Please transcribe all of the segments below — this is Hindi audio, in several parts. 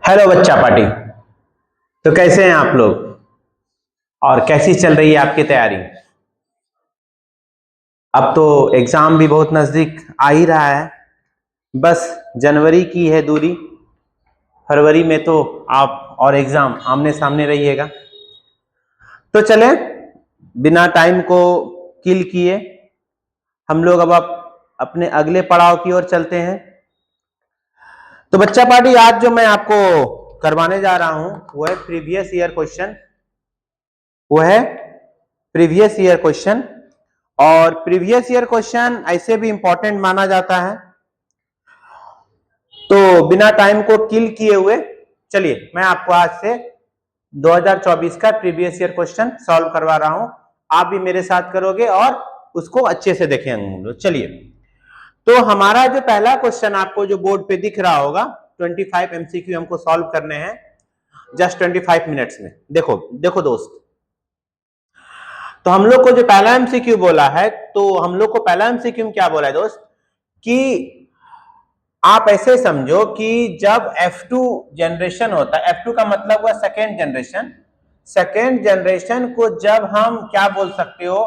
हेलो बच्चा पार्टी। तो कैसे हैं आप लोग और कैसी चल रही है आपकी तैयारी? अब तो एग्जाम भी बहुत नजदीक आ ही रहा है। बस जनवरी की है दूरी, फरवरी में तो आप और एग्जाम आमने सामने रहिएगा। तो चले बिना टाइम को किल किए हम लोग अब अपने अगले पड़ाव की ओर चलते हैं। तो बच्चा पार्टी, आज जो मैं आपको करवाने जा रहा हूं वो है प्रीवियस ईयर क्वेश्चन। वो है प्रीवियस ईयर क्वेश्चन, और प्रीवियस ईयर क्वेश्चन ऐसे भी इंपॉर्टेंट माना जाता है। तो बिना टाइम को किल किए हुए चलिए मैं आपको आज से 2024 का प्रीवियस ईयर क्वेश्चन सॉल्व करवा रहा हूं। आप भी मेरे साथ करोगे और उसको अच्छे से देखेंगे हम लोग। चलिए, तो हमारा जो पहला क्वेश्चन आपको जो बोर्ड पे दिख रहा होगा, 25 एमसीक्यू हमको सॉल्व करने हैं जस्ट 25 मिनट्स में। देखो देखो दोस्त, तो हम लोग को जो पहला एमसीक्यू बोला है, तो हम लोग को पहला एमसीक्यू क्या बोला है दोस्त, कि आप ऐसे समझो कि जब F2 जनरेशन होता है, F2 का मतलब हुआ सेकेंड जनरेशन। सेकेंड जनरेशन को जब हम क्या बोल सकते हो,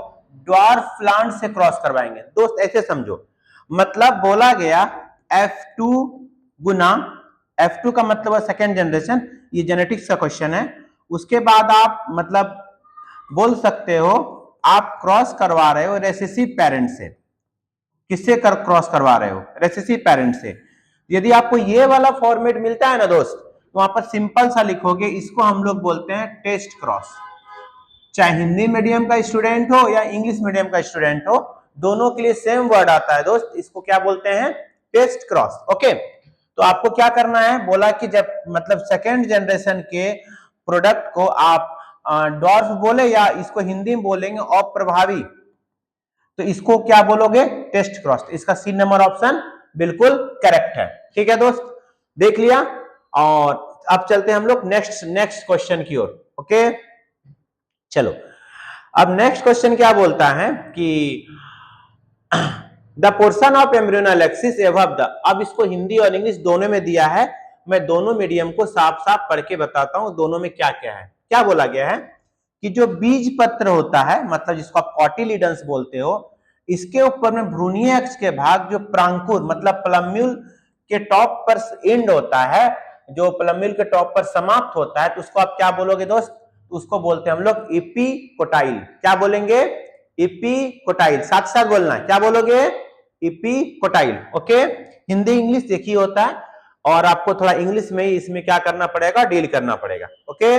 ड्वार्फ प्लांट से क्रॉस करवाएंगे। दोस्त ऐसे समझो, मतलब बोला गया F2 गुना, F2 का मतलब है सेकेंड जनरेशन, ये जेनेटिक्स का क्वेश्चन है। उसके बाद आप मतलब बोल सकते हो आप क्रॉस करवा रहे हो रेसेसिव पेरेंट से। किससे क्रॉस करवा रहे हो? रेसेसिव पेरेंट से। यदि आपको ये वाला फॉर्मेट मिलता है ना दोस्त, तो वहां पर सिंपल सा लिखोगे, इसको हम लोग बोलते हैं टेस्ट क्रॉस। चाहे हिंदी मीडियम का स्टूडेंट हो या इंग्लिश मीडियम का स्टूडेंट हो, दोनों के लिए सेम वर्ड आता है दोस्त। इसको क्या बोलते हैं? Test cross. ओके, तो आपको क्या करना है, बोला कि जब मतलब सेकेंड जनरेशन के प्रोडक्ट को आप डॉर्फ बोले या इसको हिंदी में बोलेंगे अप्रभावी, तो इसको क्या बोलोगे? Test cross. इसका सी नंबर ऑप्शन बिल्कुल करेक्ट है। ठीक है दोस्त, देख लिया। और अब चलते हैं हम लोग नेक्स्ट क्वेश्चन की ओर। ओके, चलो अब नेक्स्ट क्वेश्चन क्या बोलता है कि the portion of embryonal axis above the. अब इसको हिंदी और इंग्लिश दोनों में दिया है। मैं दोनों मीडियम को साफ साफ पढ़ के बताता हूं दोनों में क्या क्या है। क्या बोला गया है कि जो बीज पत्र होता है, मतलब जिसको आप कॉटिलीडन्स बोलते हो, इसके ऊपर में भ्रूणीय अक्ष के भाग जो प्रांकुर मतलब प्लम्यूल के टॉप पर एंड होता है, जो प्लम्यूल के टॉप पर समाप्त होता है, तो उसको आप क्या बोलोगे दोस्त? उसको बोलते हैं हम लोग इपीकोटाइल। क्या बोलेंगे? इपीकोटाइल। साथ साथ बोलना है, क्या बोलोगे? इपीकोटाइल। ओके, हिंदी इंग्लिश देखिए होता है, और आपको थोड़ा इंग्लिश में ही इसमें क्या करना पड़ेगा, डील करना पड़ेगा। ओके,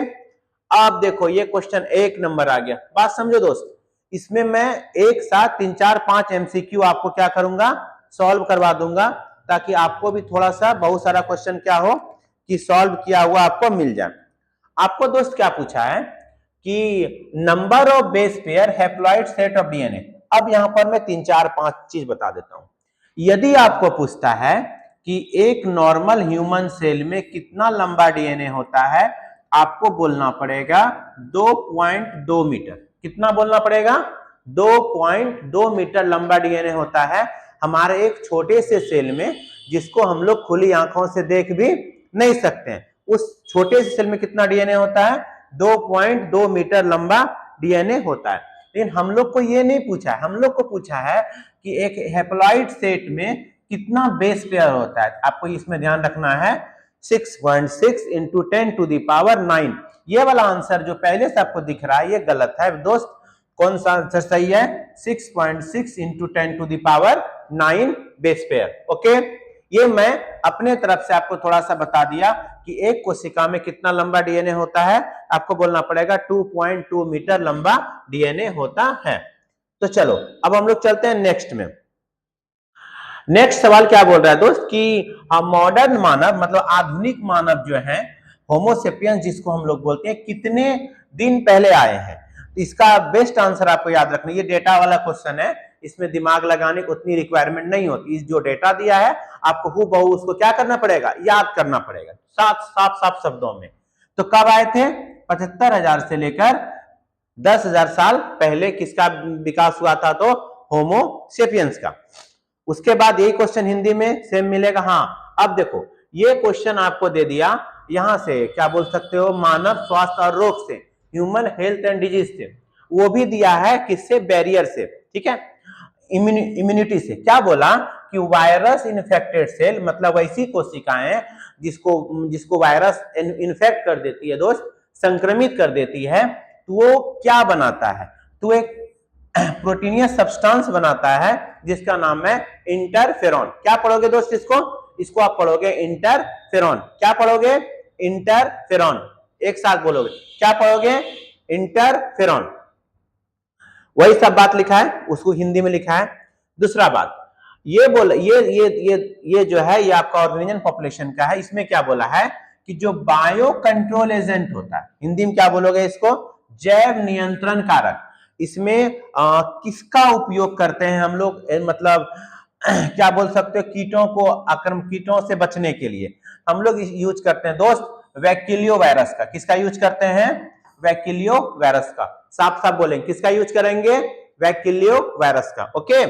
अब देखो ये क्वेश्चन एक नंबर आ गया। बात समझो दोस्त, इसमें मैं एक साथ 3 4 5 एमसीक्यू आपको क्या करूंगा, सॉल्व करवा दूंगा, ताकि आपको भी थोड़ा सा बहुत सारा क्वेश्चन क्या हो कि सॉल्व किया हुआ आपको मिल जाए। आपको दोस्त क्या पूछा है कि number of base pair haploid set of DNA. अब यहां पर मैं 3 4 5 चीज बता देता हूं। यदि आपको पूछता है कि एक नॉर्मल ह्यूमन सेल में कितना लंबा डीएनए होता है, आपको बोलना पड़ेगा 2.2 मीटर। कितना बोलना पड़ेगा? 2.2 मीटर लंबा डीएनए होता है हमारे एक छोटे से सेल में, जिसको हम लोग खुली आंखों से देख भी नहीं सकते हैं। उस छोटे से सेल में कितना डीएनए होता है? 2.2 मीटर लंबा डीएनए होता है। लेकिन हम लोग को ये नहीं पूछा है, हम लोग को पूछा है कि एक हैप्लॉइड सेट में कितना बेस पेयर होता है। आपको इसमें ध्यान रखना है 6.6 इंटू 10 टू द पावर 9। ये वाला आंसर जो पहले से आपको दिख रहा है ये गलत है दोस्त। कौन सा आंसर सही है? 6.6 into 10 to the power 9 base pair. Okay, ये मैं अपने तरफ से आपको थोड़ा सा बता दिया कि एक कोशिका में कितना लंबा डीएनए होता है। आपको बोलना पड़ेगा 2.2 मीटर लंबा डीएनए होता है। तो चलो अब हम लोग चलते हैं नेक्स्ट में। नेक्स्ट सवाल क्या बोल रहा है दोस्त कि मॉडर्न मानव मतलब आधुनिक मानव जो है, होमोसेपियंस जिसको हम लोग बोलते हैं, कितने दिन पहले आए हैं? इसका बेस्ट आंसर आपको याद रखना। ये डेटा वाला क्वेश्चन है, इसमें दिमाग लगाने की उतनी रिक्वायरमेंट नहीं होती। इस जो डेटा दिया है आपको हूबहू उसको क्या करना पड़ेगा, याद करना पड़ेगा साफ शब्दों में। तो कब आए थे? 75,000 से लेकर 10,000 साल पहले किसका विकास हुआ था? तो होमोसेपियंस का। उसके बाद यही क्वेश्चन हिंदी में सेम मिलेगा। हाँ, अब देखो ये क्वेश्चन आपको दे दिया यहाँ से क्या बोल सकते हो, मानव स्वास्थ्य और रोग से, ह्यूमन हेल्थ एंड डिजीज से, वो भी दिया है किससे, बैरियर से, ठीक है, इम्यूनिटी से। क्या बोला कि वायरस इन्फेक्टेड सेल, मतलब ऐसी कोशिकाएं जिसको जिसको वायरस इन्फेक्ट कर देती है दोस्त, संक्रमित कर देती है, तो वो क्या बनाता है, तो एक प्रोटीनियस सब्सटेंस बनाता है जिसका नाम है इंटरफेरॉन। क्या पढ़ोगे दोस्त इसको आप पढ़ोगे इंटरफेरॉन। क्या पढ़ोगे, इंटरफेरॉन। एक साथ बोलोगे, क्या पढ़ोगे, इंटरफेरॉन। वही सब बात लिखा है, उसको हिंदी में लिखा है। दूसरा बात ये बोला, ये जो है ये आपका ऑर्गेनिजन पॉपुलेशन का है। इसमें क्या बोला है कि जो बायो कंट्रोल एजेंट होता है, हिंदी में क्या बोलोगे इसको, जैव नियंत्रण कारक। इसमें किसका उपयोग करते हैं हम लोग, मतलब क्या बोल सकते हो, कीटों को कीटों से बचने के लिए हम लोग यूज करते हैं दोस्त वैक्यूलियो वायरस का। किसका यूज करते हैं, वैक्यूलियो वायरस का। साफ साफ बोलेंगे किसका यूज करेंगे, वैक्यूलियो वायरस का। ओके,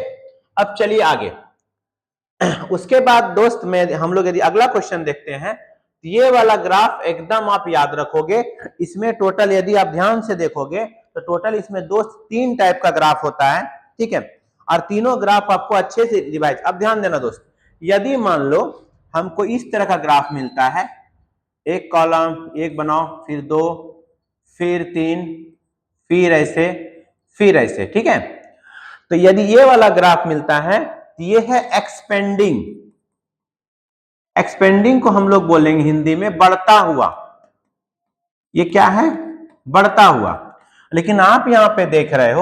अब चलिए आगे। उसके बाद दोस्त में हम लोग यदि अगला क्वेश्चन देखते हैं, तो ये वाला ग्राफ एकदम आप याद रखोगे। इसमें टोटल यदि आप ध्यान से देखोगे तो टोटल इसमें दोस्त 3 टाइप का ग्राफ होता है, ठीक है, और तीनों ग्राफ आपको अच्छे से रिवाइज। अब ध्यान देना दोस्त, यदि मान लो हमको इस तरह का ग्राफ मिलता है, एक कॉलम, एक बनाओ, फिर 2, फिर 3, फिर ऐसे, ठीक है। तो यदि ये वाला ग्राफ मिलता है तो ये है एक्सपेंडिंग। एक्सपेंडिंग को हम लोग बोलेंगे हिंदी में बढ़ता हुआ। ये क्या है, बढ़ता हुआ। लेकिन आप यहां पे देख रहे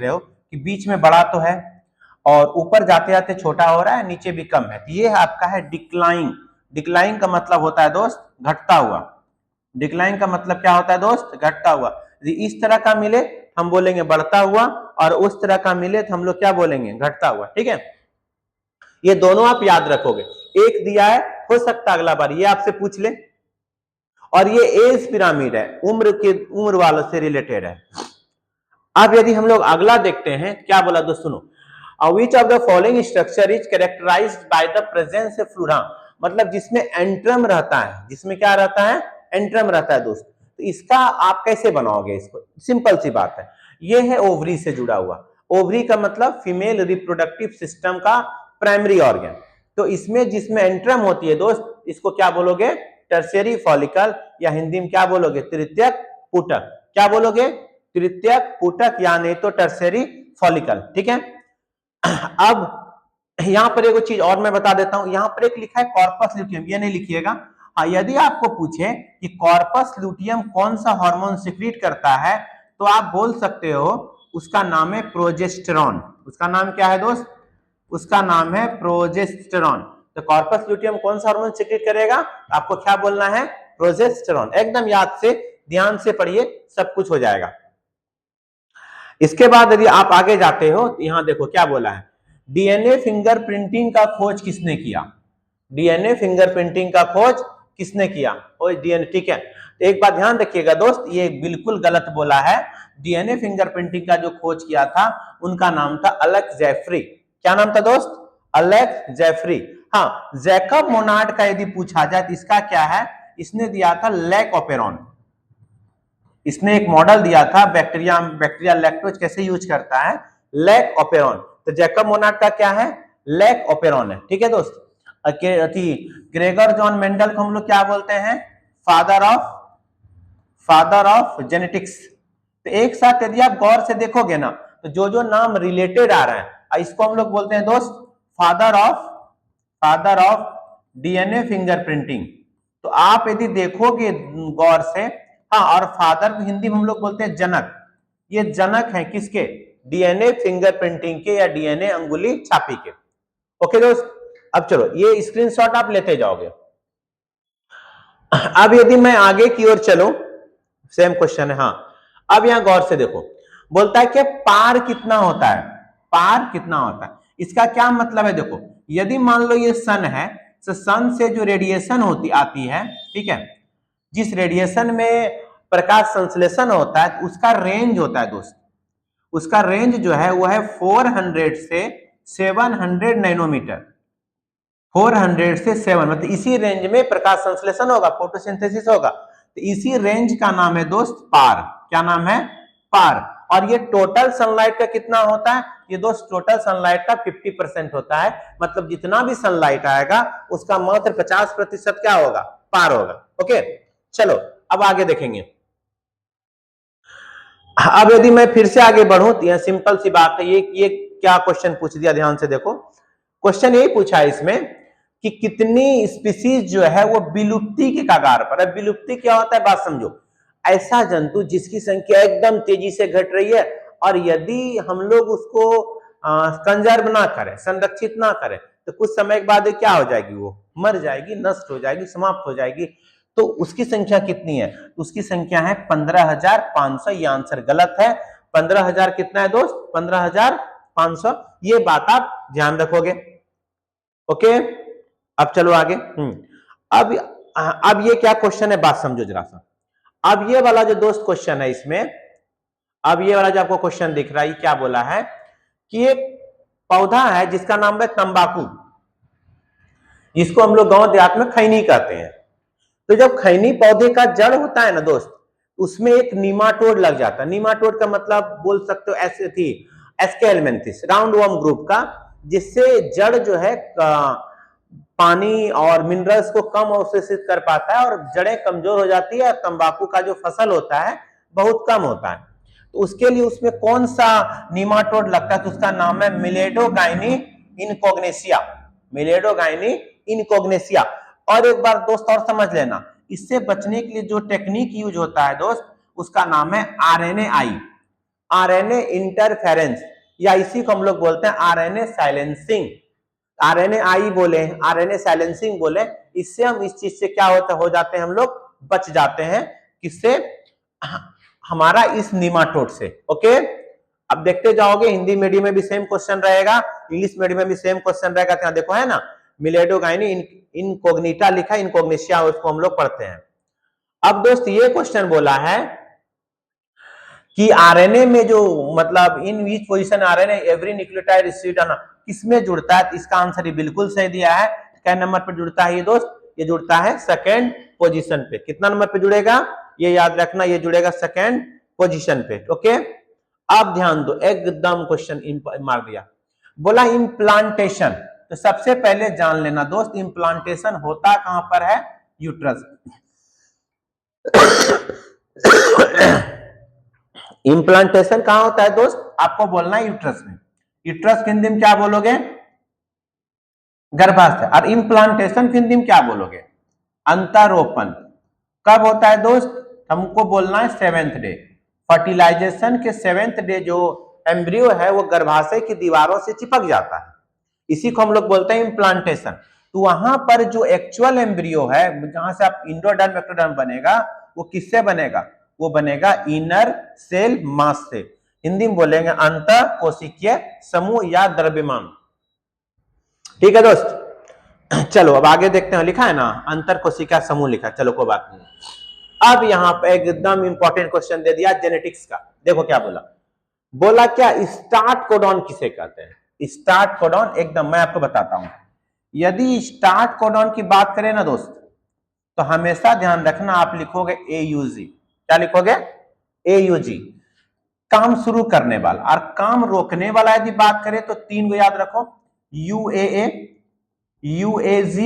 हो कि बीच में बड़ा तो है और ऊपर जाते जाते छोटा हो रहा है, नीचे भी कम है। तो ये आपका है डिक्लाइन। डिक्लाइन का मतलब होता है दोस्त घटता हुआ। डिक्लाइन का मतलब क्या होता है दोस्त, घटता हुआ। यदि इस तरह का मिले हम बोलेंगे बढ़ता हुआ, और उस तरह का मिले तो हम लोग क्या बोलेंगे, घटता हुआ, ठीक है। ये दोनों आप याद रखोगे। एक दिया है, हो सकता है अगला बार ये आपसे पूछ ले। और ये एज पिरामिड है, उम्र वालों से रिलेटेड है। अब यदि हम लोग अगला देखते हैं, क्या बोला दोस्त सुनो, which of the following structure is characterized by the presence of fluid, मतलब जिसमें एंट्रम रहता है, जिसमें क्या रहता है, एंट्रम रहता है दोस्त। तो इसका आप कैसे बनाओगे इसको, सिंपल सी बात है, ये है ओवरी से जुड़ा हुआ। ओवरी का मतलब फीमेल रिप्रोडक्टिव सिस्टम का प्राइमरी ऑर्गन। तो इसमें जिसमें एंट्रम होती है दोस्त, इसको क्या बोलोगे, टर्शियरी फॉलिकल, या हिंदी में क्या बोलोगे, तृतीयक पुटक। क्या बोलोगे, तृतीयक पुटक, या नहीं तो टर्शियरी फॉलिकल, ठीक है। अब यहां पर एक चीज और मैं बता देता हूं, यहां पर एक लिखा है कॉर्पस ल्यूटियम, ये नहीं लिखिएगा। हाँ, यदि आपको पूछे कि कॉर्पस ल्यूटियम कौन सा हार्मोन सिक्रीट करता है, तो आप बोल सकते हो उसका नाम है प्रोजेस्टेरॉन। उसका नाम क्या है दोस्त, उसका नाम है प्रोजेस्टेरॉन। तो कॉर्पस ल्यूटियम कौन सा हार्मोन सिक्रीट करेगा, आपको क्या बोलना है, प्रोजेस्टेरॉन। एकदम याद से ध्यान से पढ़िए, सब कुछ हो जाएगा। इसके बाद यदि आप आगे जाते हो, यहां देखो क्या बोला है, डीएनए फिंगरप्रिंटिंग का खोज किसने किया। डीएनए फिंगरप्रिंटिंग का खोज किसने किया, डीएनए, ठीक है। तो एक बात ध्यान रखिएगा दोस्त, ये बिल्कुल गलत बोला है। डीएनए फिंगरप्रिंटिंग का जो खोज किया था उनका नाम था अलेक्स जेफरी। क्या नाम था दोस्त, अलेक्स जेफरी। हाँ, जैकब मोनार्ड का यदि पूछा जाए तो इसका क्या है, इसने दिया था लैक ऑपेरॉन। इसने एक मॉडल दिया था बैक्टीरिया लैक्टोज कैसे यूज करता है, लैक ऑपेरॉन। तो जैकब मोनार्ड का क्या है, लैक ऑपेरॉन है, ठीक है दोस्त। ग्रेगर जॉन मेंडल को हम लोग क्या बोलते हैं, फादर ऑफ जेनेटिक्स। तो एक साथ यदि आप गौर से देखोगे ना, तो जो जो नाम रिलेटेड आ रहे हैं इसको हम लोग बोलते हैं दोस्त फादर ऑफ डीएनए फिंगरप्रिंटिंग। तो आप यदि देखोगे गौर से, हाँ, और फादर हिंदी में हम लोग बोलते हैं जनक। ये जनक है किसके, डीएनए फिंगरप्रिंटिंग के या डीएनए अंगुली छापी के। ओके दोस्त, अब चलो ये स्क्रीनशॉट आप लेते जाओगे। अब यदि मैं आगे की ओर चलूं, सेम क्वेश्चन है। हाँ, अब यहां गौर से देखो, बोलता है कि पार कितना होता है, पार कितना होता है। इसका क्या मतलब है, देखो यदि मान लो ये सन है, तो सन से जो रेडिएशन आती है, ठीक है, जिस रेडिएशन में प्रकाश संश्लेषण होता है उसका रेंज होता है दोस्त, उसका रेंज जो है वो है 400 से 700 नैनोमीटर। 400 से 7, मतलब इसी रेंज में प्रकाश संश्लेषण होगा, फोटोसिंथेसिस होगा। तो इसी रेंज का नाम है दोस्त पार। क्या नाम है? पार। और ये टोटल सनलाइट का कितना होता है? ये दोस्त टोटल सनलाइट का 50% होता है, मतलब जितना भी सनलाइट आएगा उसका मात्र 50% क्या होगा? पार होगा। ओके, चलो अब आगे देखेंगे। अब यदि मैं फिर से आगे बढ़ूं तो यह सिंपल सी बात है। ये क्या क्वेश्चन पूछ दिया, ध्यान से देखो। क्वेश्चन यही पूछा है इसमें कि कितनी स्पीसीज जो है वो विलुप्ति के कगार पर है। विलुप्ति क्या होता है, बात समझो। ऐसा जंतु जिसकी संख्या एकदम तेजी से घट रही है, और यदि हम लोग उसको कंजर्व ना करें, संरक्षित ना करें, तो कुछ समय के बाद क्या हो जाएगी? वो मर जाएगी, नष्ट हो जाएगी, समाप्त हो जाएगी। तो उसकी संख्या कितनी है? उसकी संख्या है 15,500। ये आंसर गलत है। 15,000 कितना है दोस्त? 15,500। ये बात आप ध्यान रखोगे। ओके, अब चलो आगे। अब ये क्या क्वेश्चन है, बात समझो जरा सा। अब ये वाला जो दोस्त क्वेश्चन है इसमें, अब ये वाला जो आपको क्वेश्चन दिख रहा है, ये क्या बोला है कि एक पौधा है जिसका नाम है तंबाकू, जिसको हम लोग गांव देहात में खैनी कहते हैं। तो जब खैनी पौधे का जड़ होता है ना दोस्त, उसमें एक नीमाटोड लग जाता है। नीमाटोड का मतलब बोल सकते हो ऐसे थी एस्केलमेंथिस, राउंड वर्म ग्रुप का, जिससे जड़ जो है पानी और मिनरल्स को कम अवशोषित कर पाता है और जड़ें कमजोर हो जाती है, और तंबाकू का जो फसल होता है बहुत कम होता है। तो उसके लिए उसमें कौन सा नीमाटोड लगता है? तो उसका नाम है मिलेडोगाइनी इनकोग्नेशिया। मिलेडोगाइनी इनकोग्नेशिया। और एक बार दोस्त और समझ लेना, इससे बचने के लिए जो टेक्निक यूज होता है दोस्त, उसका नाम है आरएनए आरएनए इंटरफेरेंस, या इसी को हम लोग बोलते हैं आरएनए साइलेंसिंग। आरएनए आई बोले, आरएनए साइलेंसिंग बोले। इससे हम इस चीज से क्या होता हो जाते हैं, हम लोग बच जाते हैं। किससे? हमारा इस नीमाटोड से। ओके, अब देखते जाओगे, हिंदी मीडियम में भी सेम क्वेश्चन रहेगा, इंग्लिश मीडियम में भी सेम क्वेश्चन रहेगा। क्या देखो है ना, मिलेडोगाइनी इनकोग्निटा लिखा, इनकोग्नेशिया उसको हम लोग पढ़ते हैं। अब दोस्त ये क्वेश्चन बोला है कि आरएनए में जो मतलब in which position RNA every nucleotide received किसमें जुड़ता है? इसका आंसर बिल्कुल सही दिया है। क्या नंबर पर जुड़ता है ये दोस्त? ये जुड़ता है सेकेंड पोजीशन पे। कितना नंबर पे जुड़ेगा? ये याद रखना, ये जुड़ेगा सेकेंड पोजीशन पे। ओके, अब ध्यान दो, एकदम क्वेश्चन मार दिया। बोला इम्प्लांटेशन। तो सबसे पहले जान लेना दोस्त, इम्प्लांटेशन होता कहां पर है? यूट्रस। इम्प्लांटेशन कहां होता है दोस्त? आपको बोलना है यूट्रस में। यूट्रस के हिंदी में क्या बोलोगे? गर्भाशय। और इम्प्लांटेशन के हिंदी में क्या बोलोगे? अंतरोपण। कब होता है दोस्त? हमको बोलना है 7th डे। फर्टिलाइजेशन के 7th डे जो एम्ब्रियो है वो गर्भाशय की दीवारों से चिपक जाता है, इसी को हम लोग बोलते हैं इम्प्लांटेशन। तो वहां पर जो एक्चुअल एम्ब्रियो है, जहां से आप इंडोडर्म एक्टोडर्म बनेगा, वो किससे बनेगा? वो बनेगा इनर सेल मास से। हिंदी में बोलेंगे अंतर कोशिकीय समूह या द्रव्यमान। ठीक है दोस्त, चलो अब आगे देखते हैं। लिखा है ना अंतर कोशिका समूह लिखा, चलो कोई बात नहीं। अब यहां पे एकदम इंपॉर्टेंट क्वेश्चन दे दिया जेनेटिक्स का। देखो क्या बोला, बोला क्या स्टार्ट कोडॉन किसे कहते हैं? स्टार्ट कोडॉन, एकदम मैं आपको बताता हूं। यदि स्टार्ट कोडॉन की बात करें ना दोस्त, तो हमेशा ध्यान रखना आप लिखोगे AUG। क्या लिखोगे? AUG, काम शुरू करने वाला। और काम रोकने वाला यदि बात करें तो 3 को याद रखो, UAA, UAG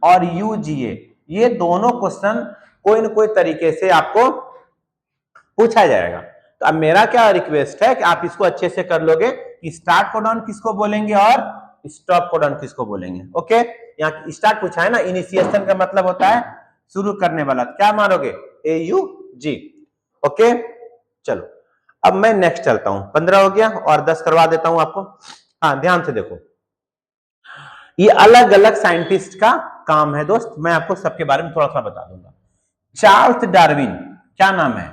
और UGA। ये दोनों क्वेश्चन कोई न कोई तरीके से आपको पूछा जाएगा। तो अब मेरा क्या रिक्वेस्ट है कि आप इसको अच्छे से कर लोगे कि स्टार्ट कोडॉन किसको बोलेंगे और स्टॉप कोडॉन किसको बोलेंगे। ओके, यहाँ स्टार्ट पूछा है ना, इनिशिएशन का मतलब होता है शुरू करने वाला। क्या मानोगे? AUG। ओके, चलो अब मैं नेक्स्ट चलता हूं। 15 हो गया और 10 करवा देता हूं आपको। हाँ, ध्यान से देखो, ये अलग अलग साइंटिस्ट का काम है दोस्त, मैं आपको सबके बारे में थोड़ा सा बता दूंगा। चार्ल्स डार्विन, क्या नाम है?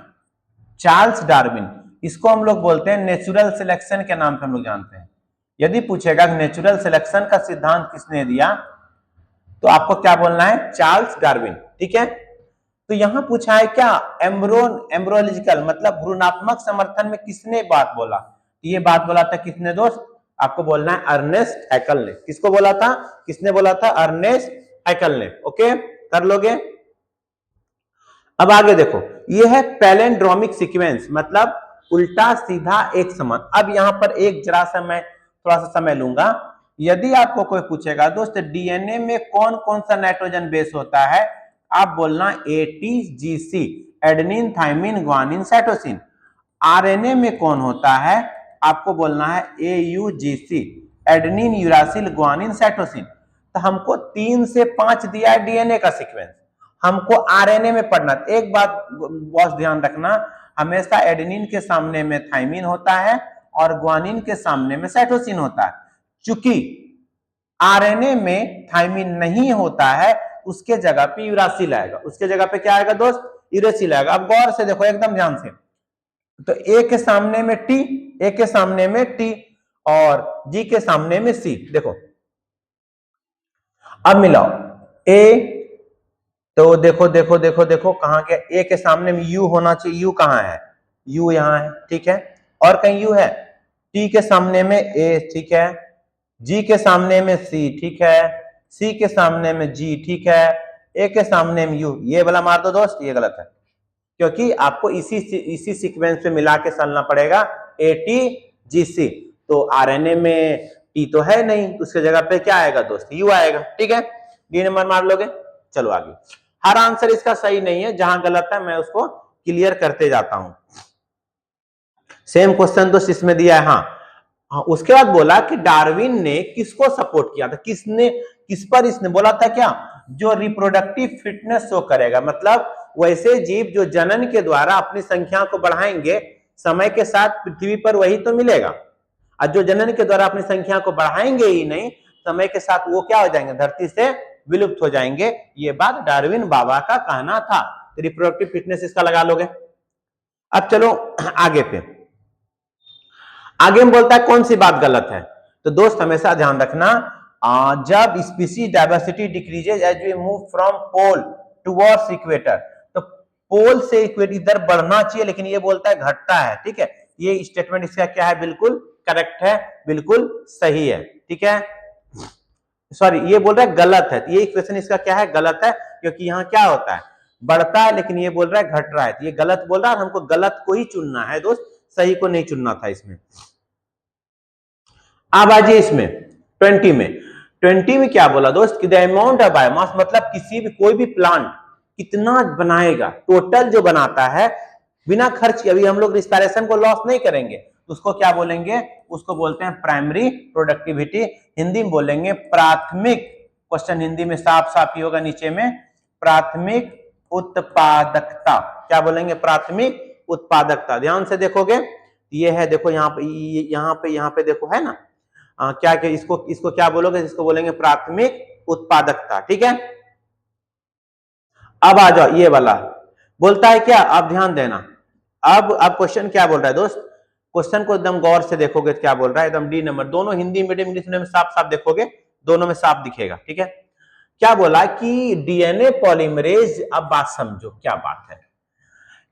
Charles Darwin. इसको हम लोग बोलते हैं नेचुरल सिलेक्शन के नाम से हम लोग जानते हैं। यदि पूछेगा नेचुरल सिलेक्शन का सिद्धांत किसने दिया, तो आपको क्या बोलना है? Charles Darwin. ठीक है, तो यहां पूछा है क्या एम्ब्रोलॉजिकल मतलब भ्रूणात्मक समर्थन में किसने बात बोला? ये बात बोला था किसने दोस्त? आपको बोलना है अर्नेस्ट हैकल ने। किसको बोला था? किसने बोला था? अर्नेस्ट हैकल ने। ओके, कर लोगे? अब आगे देखो, ये है पैलिंड्रोमिक सीक्वेंस, मतलब उल्टा सीधा एक समान। अब यहां पर एक जरा सा मैं थोड़ा सा समय लूंगा। यदि आपको कोई पूछेगा दोस्त डीएनए में कौन कौन सा नाइट्रोजन बेस होता है, आप बोलना ATGC, adenine thymine guanine cytosine. RNA में कौन होता है, आपको बोलना है एयूजीसी, एडेनिन यूरासिल ग्वानिन साइटोसिन। तो हमको 3 से 5 दिया है डीएनए का सीक्वेंस, हमको आरएनए में पढ़ना। एक बात बॉस ध्यान रखना, हमेशा एडेनिन के सामने में थाइमिन होता है और ग्वानिन के सामने में साइटोसिन होता है। चूंकि आरएनए में थाइमिन नहीं होता है, उसके जगह पे यूरासिल आएगा। उसके जगह पे क्या आएगा दोस्त? यूरासिल आएगा। अब गौर से देखो, एकदम ध्यान से। तो ए के सामने में टी, ए के सामने में टी और जी के सामने में सी। देखो अब मिलाओ ए, तो देखो देखो देखो देखो कहां के, ए के सामने में यू होना चाहिए। यू कहां है? यू यहां है, ठीक है। और कहीं यू है? टी के सामने में ए, ठीक है। जी के सामने में सी, ठीक है। सी के सामने में जी, ठीक है। ए के सामने में यू। ये वाला मार दो दोस्त, ये गलत है, क्योंकि आपको इसी सीक्वेंस पे मिला के चलना पड़ेगा, एटीजीसी। तो आरएनए में टी तो है नहीं, उसके जगह पे क्या आएगा दोस्त? यू आएगा, ठीक है। डी नंबर मार लोगे। चलो आगे। हर आंसर इसका सही नहीं है, जहां गलत है मैं उसको क्लियर करते जाता हूं। सेम क्वेश्चन दोस्त इसमें दिया है। हाँ, उसके बाद बोला कि डार्विन ने किसको सपोर्ट किया था? किसने, किस पर इसने बोला था क्या? जो रिप्रोडक्टिव फिटनेस शो करेगा, मतलब वैसे जीव जो जनन के द्वारा अपनी संख्या को बढ़ाएंगे, समय के साथ पृथ्वी पर वही तो मिलेगा। और जो जनन के द्वारा अपनी संख्या को बढ़ाएंगे ही नहीं, समय के साथ वो क्या हो जाएंगे? धरती से विलुप्त हो जाएंगे। ये बात डार्विन बाबा का कहना था। रिप्रोडक्टिव फिटनेस इसका लगा लोगे। अब चलो आगे पे, आगे में बोलता है कौन सी बात गलत है। तो दोस्त हमेशा ध्यान रखना, जब species diversity decreases as we move from pole towards equator, तो पोल से इक्वेटर इधर बढ़ना चाहिए, लेकिन ये बोलता है घटता है, ठीक है। ये स्टेटमेंट इसका क्या है? बिल्कुल करेक्ट है, बिल्कुल सही है, ठीक है। सॉरी, ये बोल रहा है गलत है। ये इक्वेशन इसका क्या है? गलत है, क्योंकि यहाँ क्या होता है? बढ़ता है, लेकिन ये बोल रहा है घट रहा है। तो ये गलत बोल रहा है, हमको गलत को ही चुनना है दोस्त, सही को नहीं चुनना था इसमें। अब आ जाइए इसमें 20 में। 20 में क्या बोला दोस्त कि द अमाउंट ऑफ बायोमास, मतलब किसी भी कोई भी प्लांट कितना बनाएगा, टोटल जो बनाता है बिना खर्च। अभी हम लोग रिस्पायरेशन को लॉस नहीं करेंगे, उसको क्या बोलेंगे? उसको बोलते हैं प्राइमरी प्रोडक्टिविटी, हिंदी में बोलेंगे प्राथमिक। क्वेश्चन हिंदी में साफ साफ ही होगा नीचे में, प्राथमिक उत्पादकता। क्या बोलेंगे? प्राथमिक उत्पादकता। ध्यान से देखोगे, ये है, देखो यहाँ पे देखो है ना, क्या इसको क्या बोलोगे? इसको बोलेंगे प्राथमिक उत्पादकता, ठीक है। अब आ जाओ, ये वाला बोलता है क्या? आप ध्यान देना। अब क्वेश्चन क्या बोल रहा है दोस्त? क्वेश्चन को एकदम गौर से देखोगे, क्या बोल रहा है? एकदम डी नंबर, दोनों हिंदी मीडियम इंग्लिश मीडियम में साफ साफ देखोगे, दोनों में साफ दिखेगा, ठीक है। क्या बोला कि डीएनए पॉलीमरेज, अब बात समझो क्या बात है।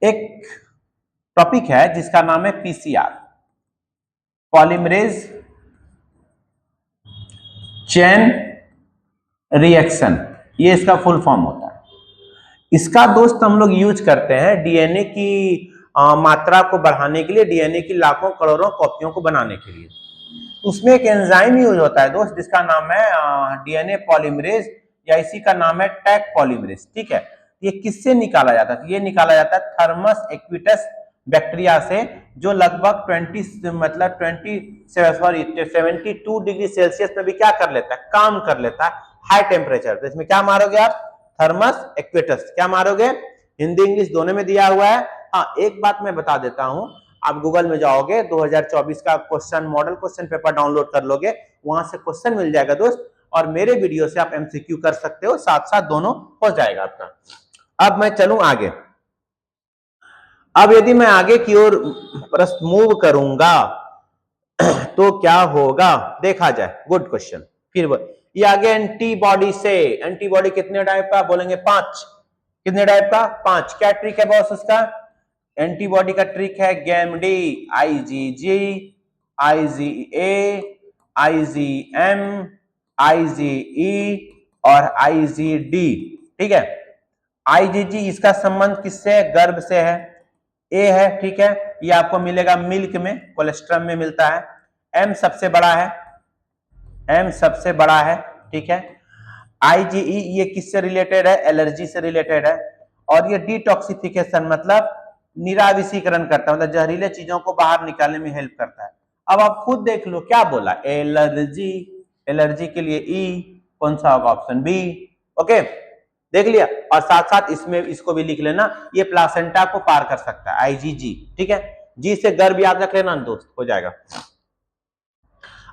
एक टॉपिक है जिसका नाम है पीसीआर, पॉलीमरेज चेन रिएक्शन, ये इसका फुल फॉर्म होता है। इसका दोस्त हम लोग यूज करते हैं डीएनए की मात्रा को बढ़ाने के लिए, डीएनए की लाखों करोड़ों कॉपियों को बनाने के लिए। उसमें एक एंजाइम यूज होता है दोस्त, जिसका नाम है डीएनए पॉलीमरेज, या इसी का नाम है टैक पॉलीमरेज, ठीक है। ये किससे निकाला जाता है? ये निकाला जाता है थर्मस एक्विटस बैक्टीरिया से, जो लगभग 72 डिग्री सेल्सियस में भी क्या कर लेता है? काम कर लेता है, हाई टेम्परेचर। तो इसमें क्या मारोगे आप? थर्मस एक्विटस। क्या मारोगे? हिंदी इंग्लिश दोनों में दिया हुआ है। हाँ, एक बात मैं बता देता हूं, आप गूगल में जाओगे, 2024 का question model question paper download कर लोगे, वहां से क्वेश्चन मिल जाएगा दोस्त, और मेरे वीडियो से आप एमसीक्यू कर सकते हो, साथ साथ दोनों हो जाएगा आपका। अब मैं चलूं आगे। अब यदि मैं आगे की ओर प्रश्न मूव करूंगा तो क्या होगा, देखा जाए। Good question. फिर ये आगे एंटीबॉडी से, एंटीबॉडी कितने टाइप का? बोलेंगे 5। कितने टाइप का? 5। क्या ट्रिक है बॉस उसका? एंटीबॉडी का ट्रिक है गैमडी, आईजीजी, आईजीए, IgM, IgE और IgD। ठीक है, IgG इसका संबंध किससे है? गर्भ से है, ए है। ठीक है, ये आपको मिलेगा मिल्क में, कोलेस्ट्रम में मिलता है। M सबसे बड़ा है, M सबसे बड़ा है। ठीक है, IgE ये किससे रिलेटेड है? एलर्जी से रिलेटेड है। और ये डिटॉक्सिफिकेशन मतलब निराविषीकरण करता है, मतलब जहरीले चीजों को बाहर निकालने में हेल्प करता है। अब आप खुद देख लो क्या बोला, एलर्जी, एलर्जी के लिए ई, कौन सा होगा? Option B. ओके, देख लिया। और साथ साथ इसमें इसको भी लिख लेना, ये प्लासेंटा को पार कर सकता है, IgG। ठीक है, जी से गर्भ याद रख लेना दोस्त, हो जाएगा।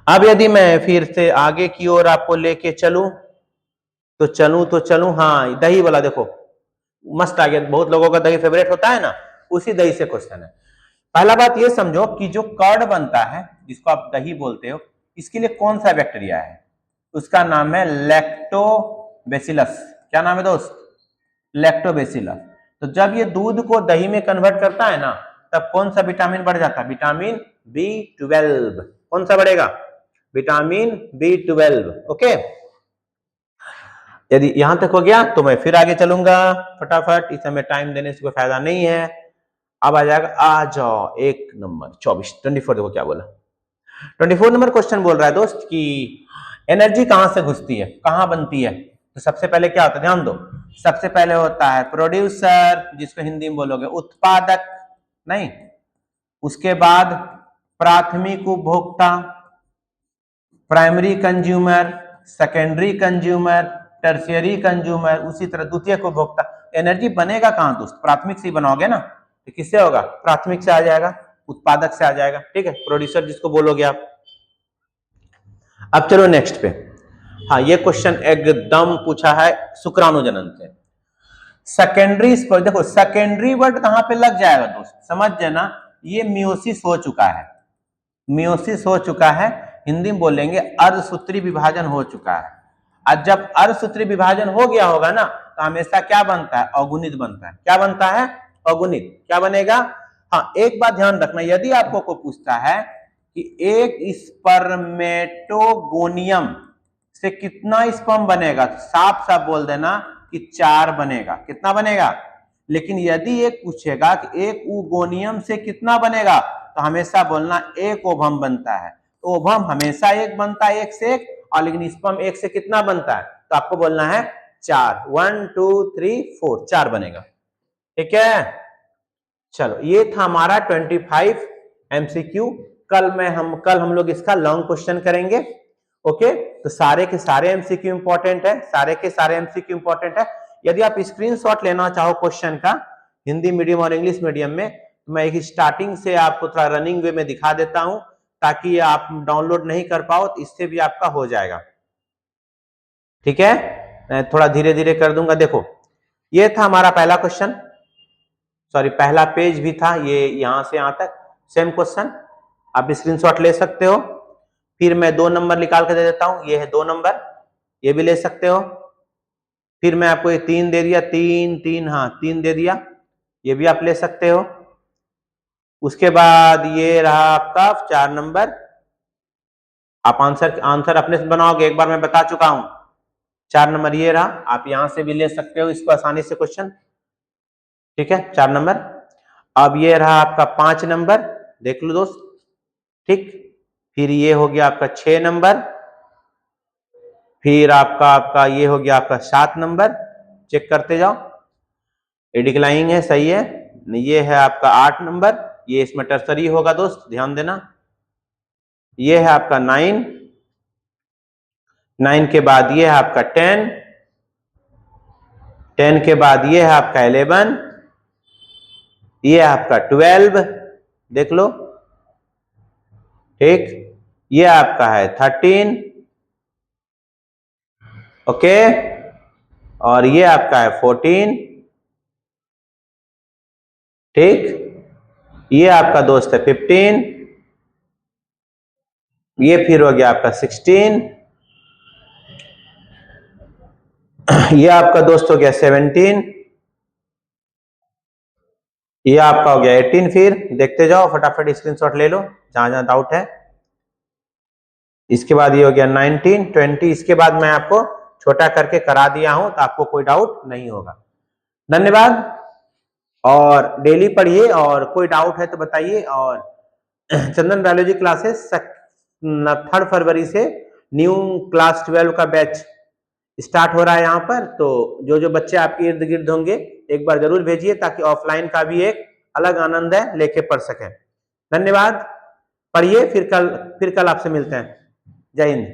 अब यदि मैं फिर से आगे की ओर आपको लेके चलूं तो चलूं, हाँ दही वाला देखो, मस्त आ गया। बहुत लोगों का दही फेवरेट होता है ना, उसी दही से क्वेश्चन है। पहला बात ये समझो कि जो कर्ड बनता है, जिसको आप दही बोलते हो, इसके लिए कौन सा बैक्टीरिया है? उसका नाम है लैक्टोबैसिलस। क्या नाम है दोस्त? लैक्टोबैसिलस। तो जब ये दूध को दही में कन्वर्ट करता है ना, तब कौन सा विटामिन बढ़ जाता है? Vitamin B12। कौन सा बढ़ेगा? Vitamin B12। ओके, यदि यहां तक हो गया तो मैं फिर आगे चलूंगा फटाफट, इस समय टाइम देने से कोई फायदा नहीं है। अब आ जाएगा, आ जाओ एक नंबर 24 देखो क्या बोला। 24 नंबर क्वेश्चन बोल रहा है दोस्त कि एनर्जी कहां से घुसती है, कहां बनती है? तो सबसे पहले क्या होता है, ध्यान दो। सबसे पहले होता है प्रोड्यूसर, जिसको हिंदी में बोलोगे उत्पादक, नहीं। उसके बाद प्राथमिक उपभोक्ता, primary consumer, secondary consumer, tertiary consumer, उसी तरह द्वितीयक उपभोक्ता। एनर्जी बनेगा कहां दोस्त? प्राथमिक से बनाओगे ना, तो किससे होगा? प्राथमिक से आ जाएगा, उत्पादक से आ जाएगा। ठीक है, प्रोड्यूसर जिसको बोलोगे आप। अब चलो नेक्स्ट पे। हाँ, ये क्वेश्चन एकदम पूछा है शुक्राणु जनन से। सेकेंडरी, देखो सेकेंडरी वर्ड कहां पे लग जाएगा दोस्त, समझ जाना। ये मियोसिस हो चुका है, मियोसिस हो चुका है, हिंदी में बोलेंगे अर्धसूत्री विभाजन हो चुका है। और जब अर्धसूत्री विभाजन हो गया होगा ना, तो हमेशा क्या बनता है? अगुणित बनता है। क्या बनता है? अगुणित। क्या बनेगा? हाँ, एक बात ध्यान रखना, यदि आपको कोई पूछता है कि एक स्पर्मेटोगोनियम से कितना स्पर्म बनेगा, तो साफ साफ बोल देना कि 4 बनेगा। कितना बनेगा? लेकिन यदि एक पूछेगा कि एक ओगोनियम से कितना बनेगा, तो हमेशा बोलना एक ओवम बनता है। तो ओवम हमेशा एक बनता है, एक से एक, और लेकिन स्पर्म एक से कितना बनता है? तो आपको बोलना है 4। 1 2 3 4, 4 बनेगा। ठीक है, चलो ये था हमारा 25 MCQ। कल हम लोग इसका लॉन्ग क्वेश्चन करेंगे। ओके, तो सारे के सारे MCQ इंपॉर्टेंट है, सारे के सारे MCQ इंपॉर्टेंट है। यदि आप स्क्रीनशॉट लेना चाहो क्वेश्चन का, हिंदी मीडियम और इंग्लिश मीडियम में, तो मैं एक स्टार्टिंग से आपको थोड़ा रनिंग वे में दिखा देता हूं, ताकि आप डाउनलोड नहीं कर पाओ, तो इससे भी आपका हो जाएगा। ठीक है, मैं थोड़ा धीरे धीरे कर दूंगा। देखो, ये था हमारा पहला क्वेश्चन, सॉरी पहला पेज भी था, ये यहां से यहां तक सेम क्वेश्चन। आप स्क्रीनशॉट ले सकते हो। फिर मैं 2 नंबर निकाल कर दे देता हूं, ये है 2 नंबर, ये भी ले सकते हो। फिर मैं आपको ये 3 दे दिया, 3 हाँ 3 दे दिया, ये भी आप ले सकते हो। उसके बाद ये रहा आपका 4 नंबर। आप आंसर अपने से बनाओगे, एक बार मैं बता चुका हूं। 4 नंबर ये रहा, आप यहां से भी ले सकते हो इसको आसानी से क्वेश्चन। ठीक है, 4 नंबर। अब ये रहा आपका 5 नंबर, देख लो दोस्त। ठीक, फिर ये हो गया आपका 6 नंबर, फिर आपका ये हो गया आपका 7 नंबर, चेक करते जाओ, ये डिक्लाइनिंग है, सही है। ये है आपका 8 नंबर, ये इसमें टर्सरी होगा दोस्त, ध्यान देना। ये है आपका 9, 9 के बाद ये है आपका 10, 10 के बाद ये है आपका 11, ये है आपका 12, देख लो। ठीक, ये आपका है 13, ओके, और ये आपका है 14। ठीक, ये आपका दोस्त है 15, ये फिर हो गया आपका 16, ये आपका दोस्त हो गया 17, ये आपका हो गया 18। फिर देखते जाओ, फटाफट स्क्रीनशॉट ले लो जहां जहां डाउट है। इसके बाद ये हो गया 19, 20, इसके बाद मैं आपको छोटा करके करा दिया हूं, तो आपको कोई डाउट नहीं होगा। धन्यवाद, और डेली पढ़िए, और कोई डाउट है तो बताइए। और चंदन बायोलॉजी क्लासेस 3 फरवरी से न्यू क्लास 12 का बैच स्टार्ट हो रहा है यहाँ पर। तो जो जो बच्चे आपके इर्द गिर्द होंगे एक बार जरूर भेजिए, ताकि ऑफलाइन का भी एक अलग आनंद है, लेके पढ़ सकें। धन्यवाद, पढ़िए, फिर कल आपसे मिलते हैं। जय हिंद।